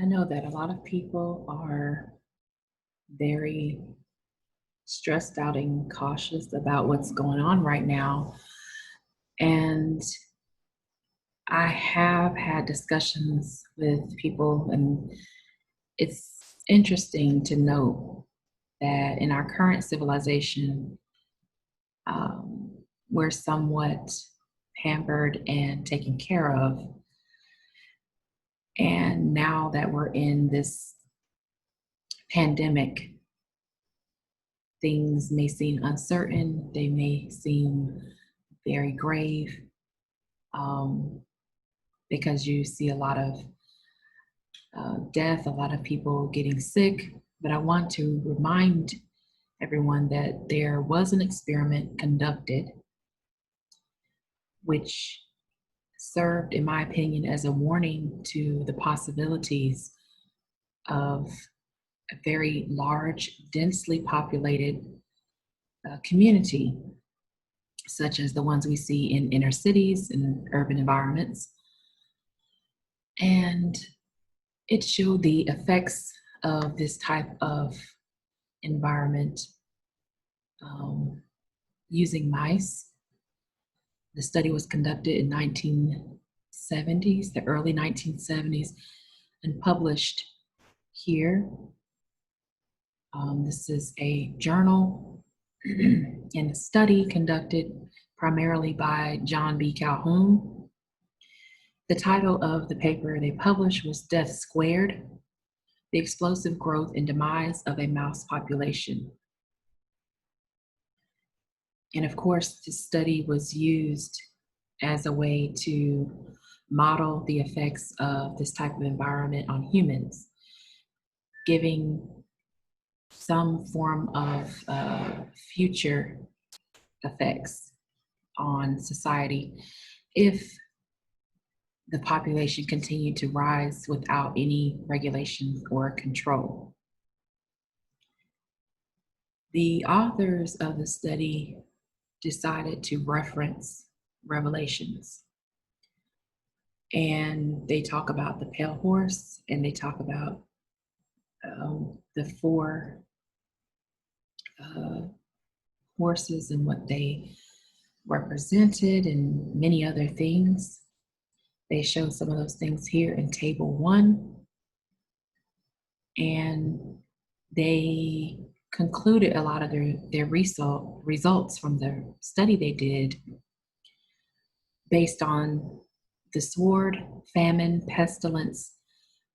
I know that a lot of people are very stressed out and cautious about what's going on right now. And I have had discussions with people, and it's interesting to note that in our current civilization, um, we're somewhat pampered and taken care of. And now that we're in this pandemic, things may seem uncertain, they may seem very grave, um, because you see a lot of death, a lot of people getting sick. But I want to remind everyone that there was an experiment conducted which served, in my opinion, as a warning to the possibilities of a very large, densely populated community, such as the ones we see in inner cities and urban environments. And it showed the effects of this type of environment um, using mice. The study was conducted in 1970s, the early 1970s, and published here. This is a journal and a study conducted primarily by John B. Calhoun. The title of the paper they published was Death Squared: The Explosive Growth and Demise of a Mouse Population. And of course, this study was used as a way to model the effects of this type of environment on humans, giving some form of future effects on society if the population continued to rise without any regulation or control. The authors of the study decided to reference Revelations. And they talk about the pale horse, and they talk about the four horses and what they represented, and many other things. They show some of those things here in Table 1. And they concluded a lot of their results from the study they did based on the sword, famine, pestilence,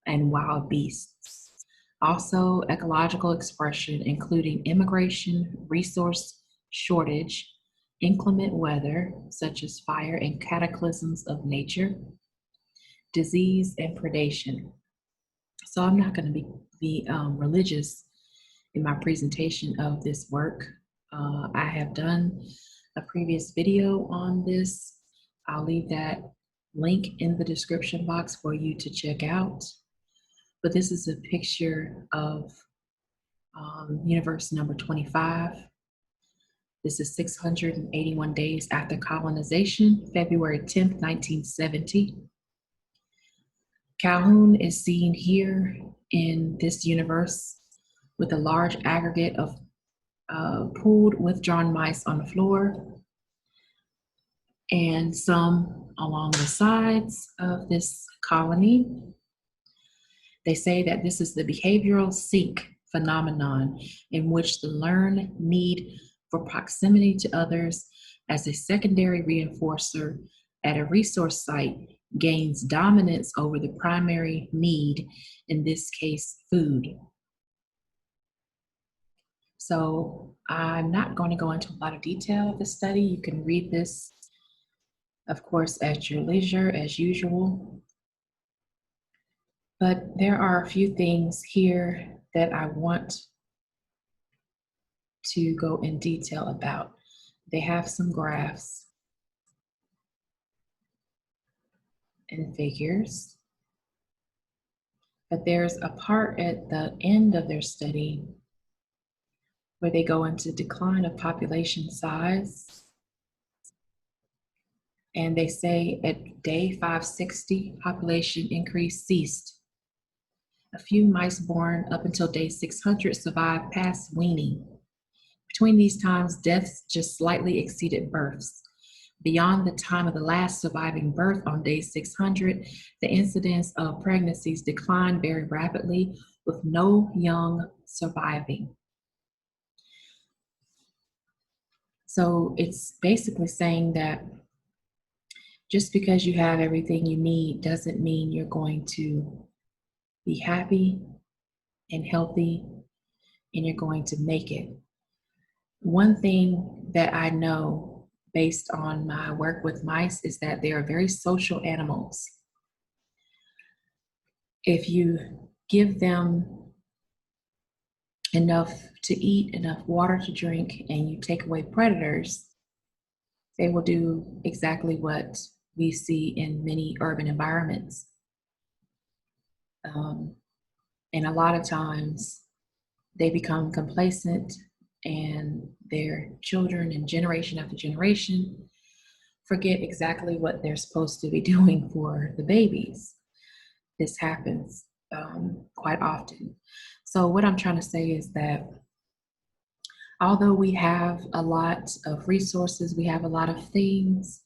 and wild beasts. Also, ecological expression, including immigration, resource shortage, inclement weather, such as fire and cataclysms of nature, disease, and predation. So I'm not going to be religious in my presentation of this work. I have done a previous video on this. I'll leave that link in the description box for you to check out. But this is a picture of universe number 25. This is 681 days after colonization, February 10th, 1970. Calhoun is seen here in this universe with a large aggregate of pooled withdrawn mice on the floor, and some along the sides of this colony. They say that this is the behavioral sink phenomenon, in which the learned need for proximity to others as a secondary reinforcer at a resource site gains dominance over the primary need, in this case, food. So I'm not going to go into a lot of detail of the study. You can read this, of course, at your leisure, as usual. But there are a few things here that I want to go in detail about. They have some graphs and figures. But there's a part at the end of their study where they go into decline of population size. And they say at day 560, population increase ceased. A few mice born up until day 600 survived past weaning. Between these times, deaths just slightly exceeded births. Beyond the time of the last surviving birth on day 600, the incidence of pregnancies declined very rapidly, with no young surviving. So it's basically saying that just because you have everything you need doesn't mean you're going to be happy and healthy and you're going to make it. One thing that I know based on my work with mice is that they are very social animals. If you give them enough to eat, enough water to drink, and you take away predators, they will do exactly what we see in many urban environments. And a lot of times they become complacent, and their children and generation after generation forget exactly what they're supposed to be doing for the babies. This happens quite often. So what I'm trying to say is that although we have a lot of resources, we have a lot of things,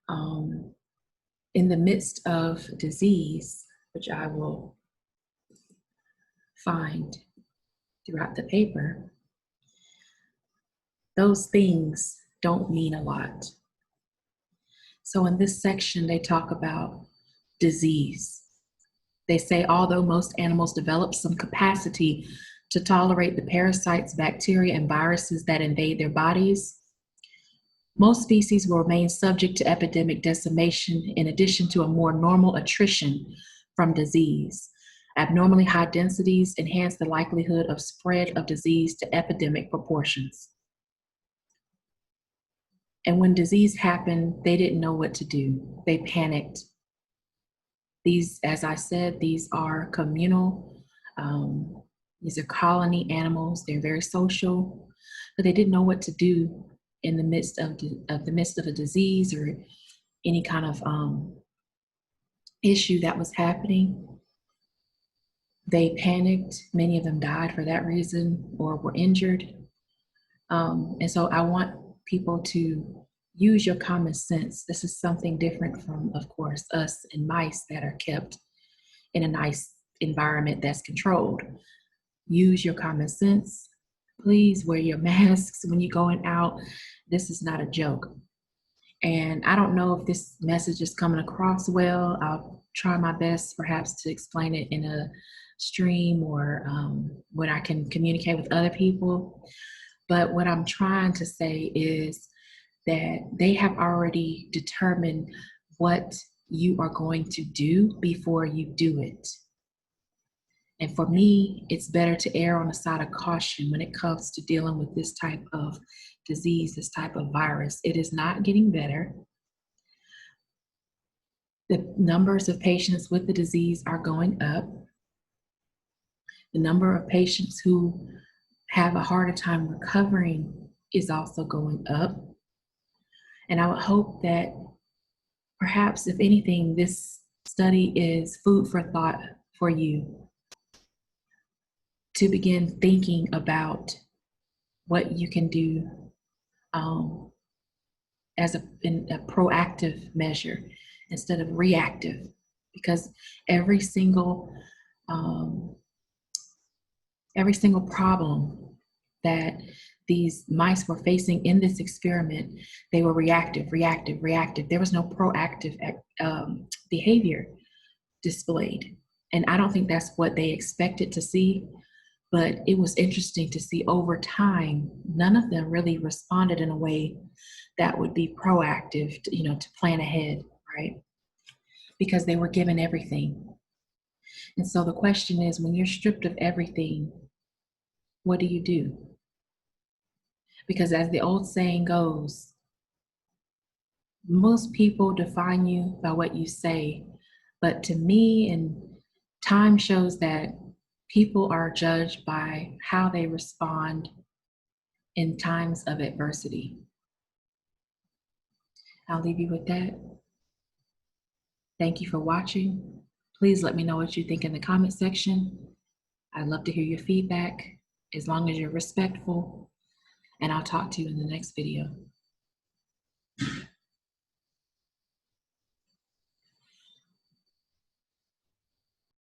in the midst of disease, which I will find throughout the paper, those things don't mean a lot. So in this section, they talk about disease. They say, although most animals develop some capacity to tolerate the parasites, bacteria, and viruses that invade their bodies, most species will remain subject to epidemic decimation in addition to a more normal attrition from disease. Abnormally high densities enhance the likelihood of spread of disease to epidemic proportions. And when disease happened, they didn't know what to do. They panicked. These, as I said, these are communal, these are colony animals. They're very social, but they didn't know what to do in the midst of a disease or any kind of issue that was happening. They panicked. Many of them died for that reason or were injured. And so I want people to use your common sense. This is something different from, of course, us and mice that are kept in a nice environment that's controlled. Use your common sense. Please wear your masks when you're going out. This is not a joke. And I don't know if this message is coming across well. I'll try my best perhaps to explain it in a stream or when I can communicate with other people. But what I'm trying to say is that they have already determined what you are going to do before you do it. And for me, it's better to err on the side of caution when it comes to dealing with this type of disease, this type of virus. It is not getting better. The numbers of patients with the disease are going up. The number of patients who have a harder time recovering is also going up. And I would hope that perhaps, if anything, this study is food for thought for you to begin thinking about what you can do as a proactive measure instead of reactive, because every single problem that these mice were facing in this experiment, they were reactive. There was no proactive behavior displayed. And I don't think that's what they expected to see, but it was interesting to see over time, none of them really responded in a way that would be proactive, to plan ahead, right? Because they were given everything. And so the question is, when you're stripped of everything, what do you do? Because as the old saying goes, most people define you by what you say. But to me, and time shows that people are judged by how they respond in times of adversity. I'll leave you with that. Thank you for watching. Please let me know what you think in the comment section. I'd love to hear your feedback, as long as you're respectful, and I'll talk to you in the next video.